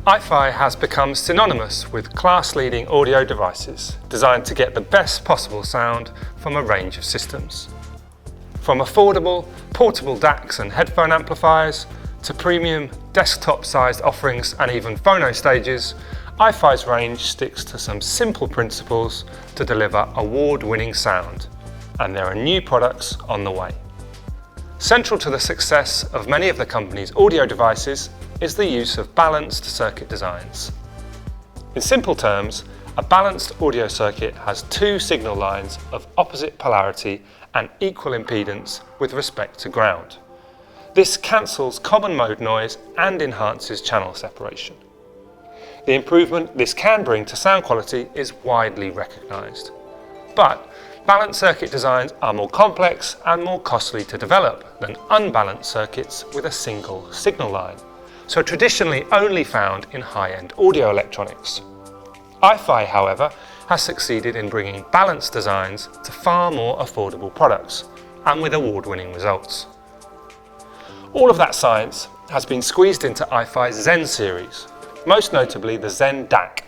iFi has become synonymous with class-leading audio devices designed to get the best possible sound from a range of systems. From affordable, portable DACs and headphone amplifiers to premium, desktop-sized offerings and even phono stages, iFi's range sticks to some simple principles to deliver award-winning sound, and there are new products on the way. Central to the success of many of the company's audio devices is the use of balanced circuit designs. In simple terms, a balanced audio circuit has two signal lines of opposite polarity and equal impedance with respect to ground. This cancels common mode noise and enhances channel separation. The improvement this can bring to sound quality is widely recognised. But balanced circuit designs are more complex and more costly to develop than unbalanced circuits with a single signal line, so traditionally only found in high-end audio electronics. iFi, however, has succeeded in bringing balanced designs to far more affordable products, and with award-winning results. All of that science has been squeezed into iFi's Zen series, most notably the Zen DAC,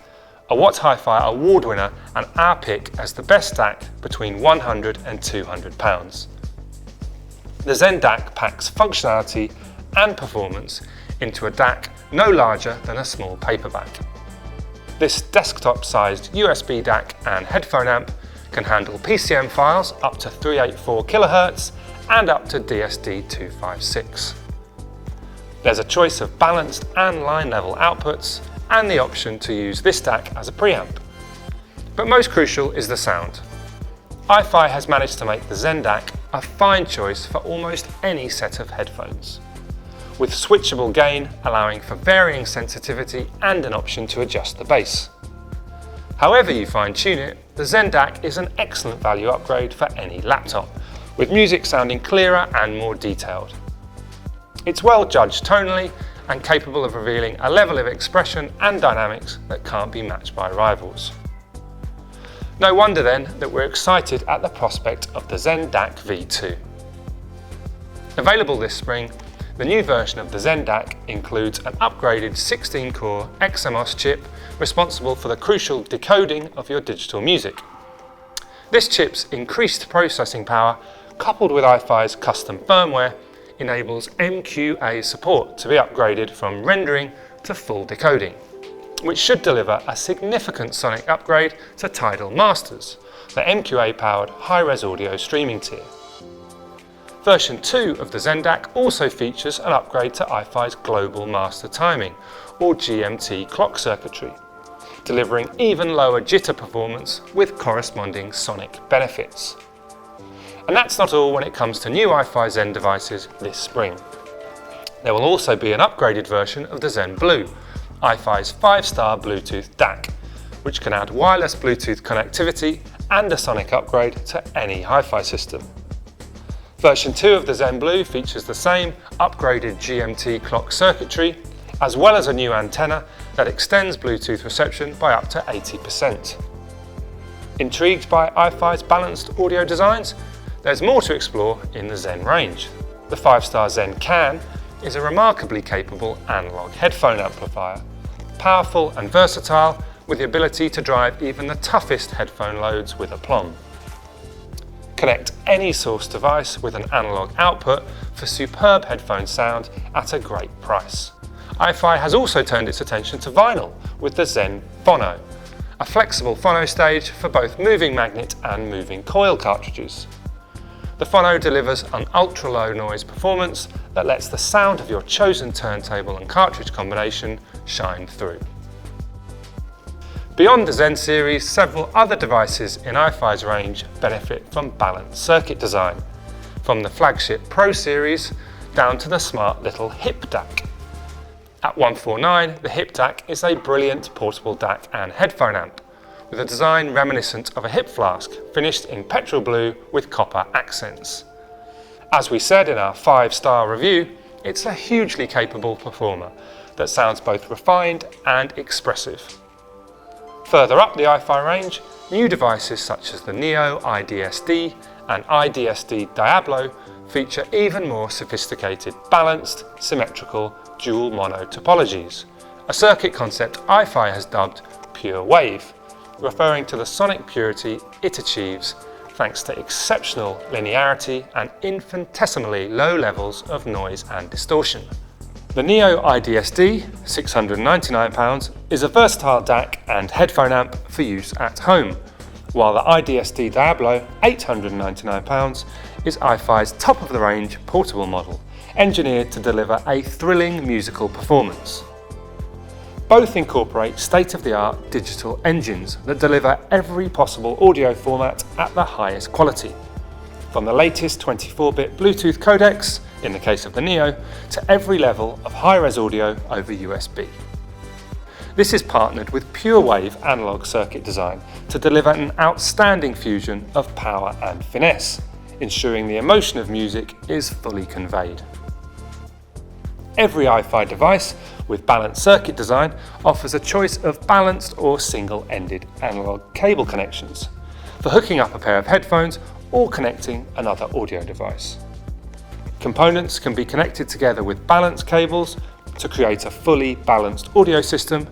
a What Hi-Fi award winner and our pick as the best DAC between £100 and £200. The Zen DAC packs functionality and performance into a DAC no larger than a small paperback. This desktop-sized USB DAC and headphone amp can handle PCM files up to 384 kHz and up to DSD256. There's a choice of balanced and line-level outputs and the option to use this DAC as a preamp. But most crucial is the sound. iFi has managed to make the Zen DAC a fine choice for almost any set of headphones, with switchable gain allowing for varying sensitivity and an option to adjust the bass. However you fine-tune it, the Zen DAC is an excellent value upgrade for any laptop, with music sounding clearer and more detailed. It's well judged tonally and capable of revealing a level of expression and dynamics that can't be matched by rivals. No wonder then that we're excited at the prospect of the Zen DAC V2. Available this spring, the new version of the Zen DAC includes an upgraded 16-core XMOS chip responsible for the crucial decoding of your digital music. This chip's increased processing power, coupled with iFi's custom firmware, enables MQA support to be upgraded from rendering to full decoding, which should deliver a significant sonic upgrade to Tidal Masters, the MQA-powered high-res audio streaming tier. Version 2 of the Zen DAC also features an upgrade to iFi's Global Master Timing, or GMT clock circuitry, delivering even lower jitter performance with corresponding sonic benefits. And that's not all when it comes to new iFi Zen devices this spring. There will also be an upgraded version of the Zen Blue, iFi's 5-star Bluetooth DAC, which can add wireless Bluetooth connectivity and a sonic upgrade to any hi-fi system. Version 2 of the Zen Blue features the same upgraded GMT clock circuitry, as well as a new antenna that extends Bluetooth reception by up to 80%. Intrigued by iFi's balanced audio designs? There's more to explore in the Zen range. The 5-star Zen Can is a remarkably capable analog headphone amplifier, powerful and versatile with the ability to drive even the toughest headphone loads with aplomb. Connect any source device with an analog output for superb headphone sound at a great price. iFi has also turned its attention to vinyl with the Zen Phono, a flexible phono stage for both moving magnet and moving coil cartridges. The Phono delivers an ultra-low noise performance that lets the sound of your chosen turntable and cartridge combination shine through. Beyond the Zen series, several other devices in iFi's range benefit from balanced circuit design, from the flagship Pro series down to the smart little Hip DAC. At $149, the Hip DAC is a brilliant portable DAC and headphone amp, with a design reminiscent of a hip flask finished in petrol blue with copper accents. As we said in our 5-star review, it's a hugely capable performer that sounds both refined and expressive. Further up the iFi range, new devices such as the Neo IDSD and IDSD Diablo feature even more sophisticated balanced, symmetrical, dual mono topologies, a circuit concept iFi has dubbed Pure Wave, referring to the sonic purity it achieves thanks to exceptional linearity and infinitesimally low levels of noise and distortion. The Neo IDSD, £699, is a versatile DAC and headphone amp for use at home, while the IDSD Diablo, £899, is iFi's top-of-the-range portable model, engineered to deliver a thrilling musical performance. Both incorporate state-of-the-art digital engines that deliver every possible audio format at the highest quality, from the latest 24-bit Bluetooth codecs, in the case of the Neo, to every level of high-res audio over USB. This is partnered with Pure Wave analog circuit design to deliver an outstanding fusion of power and finesse, ensuring the emotion of music is fully conveyed. Every iFi device with balanced circuit design offers a choice of balanced or single-ended analog cable connections for hooking up a pair of headphones or connecting another audio device. Components can be connected together with balanced cables to create a fully balanced audio system,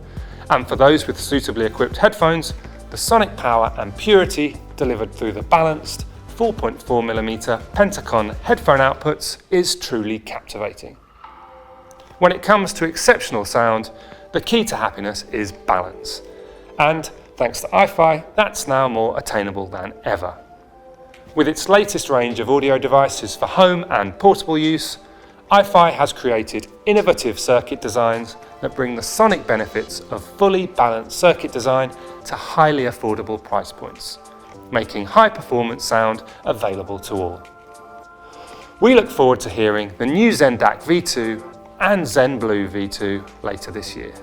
and for those with suitably equipped headphones, the sonic power and purity delivered through the balanced 4.4mm Pentacon headphone outputs is truly captivating. When it comes to exceptional sound, the key to happiness is balance, and thanks to iFi, that's now more attainable than ever. With its latest range of audio devices for home and portable use, iFi has created innovative circuit designs that bring the sonic benefits of fully balanced circuit design to highly affordable price points, making high-performance sound available to all. We look forward to hearing the new Zen DAC V2 and Zen Blue V2 later this year.